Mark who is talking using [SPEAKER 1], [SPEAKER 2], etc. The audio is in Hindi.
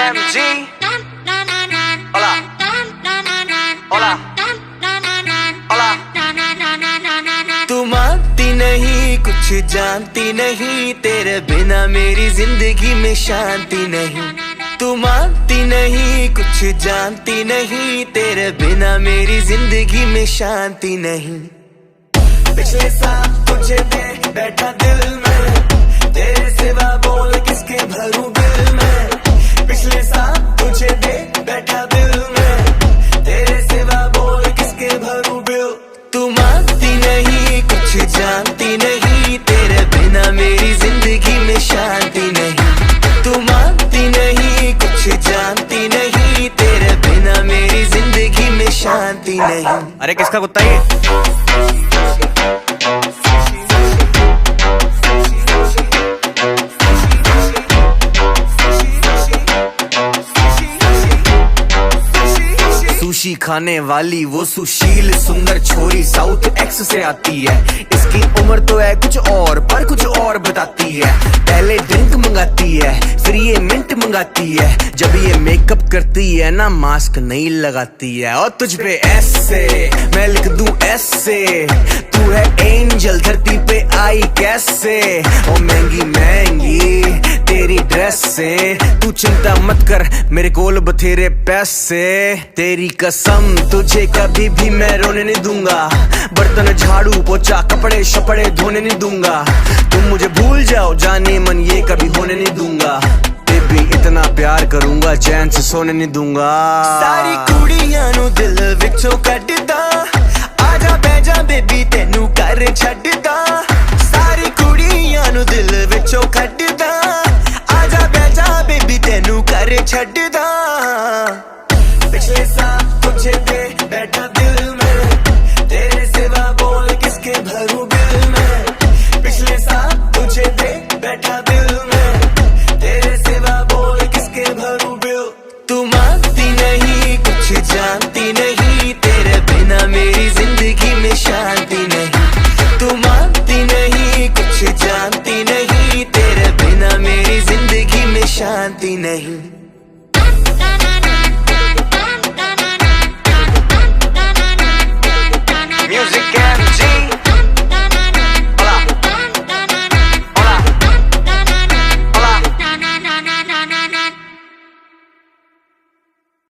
[SPEAKER 1] AMG. Hola. Hola. Hola.
[SPEAKER 2] तू मानती नहीं, कुछ जानती नहीं, तेरे बिना मेरी जिंदगी में शांति नहीं। तू मानती नहीं, कुछ जानती नहीं, तेरे बिना मेरी जिंदगी में शांति नहीं। पिछले साल तुझे दे बैठा दिल में, तेरे सिवा बोल किसके भरूं दिल में। पिछले साल तुझे दे बैठा दिल में, तेरे सिवा बोल किसके भरूं बिल। तू मानती नहीं, कुछ जानती नहीं, तेरे बिना मेरी जिंदगी में शांति नहीं। तू मानती नहीं, कुछ जानती नहीं, तेरे बिना मेरी जिंदगी में शांति नहीं।
[SPEAKER 1] अरे किसका कुत्ता ये?
[SPEAKER 2] सुशी खाने वाली वो सुशील सुंदर छोरी साउथ एक्स से आती है। इसकी उम्र तो है कुछ और, पर कुछ और बताती है। पहले ड्रिंक मंगाती है, फिर ये मिंट मंगाती है। जब ये मेकअप करती है ना, मास्क नहीं लगाती है। और तुझ पे ऐसे मैं लिख दूं ऐसे, तू है एंजल धरती पे आई कैसे। ओ महंगी महंगी तेरी ड्रेस से, तू चिंता मत कर मेरे कोल बथेरे पैसे। तेरी कसम तुझे कभी भी मैं रोने नहीं दूंगा, बर्तन झाड़ू पोछा कपड़े शपड़े धोने नहीं दूंगा। तुम मुझे भूल जाओ जाने मन, ये कभी होने नहीं दूंगा। बेबी इतना प्यार करूंगा, चैन से सोने नहीं दूंगा। सारी कुड़ियां नु दिल विचों कड्डदा, आजा बैजा बेबी तेनू कर छड्ड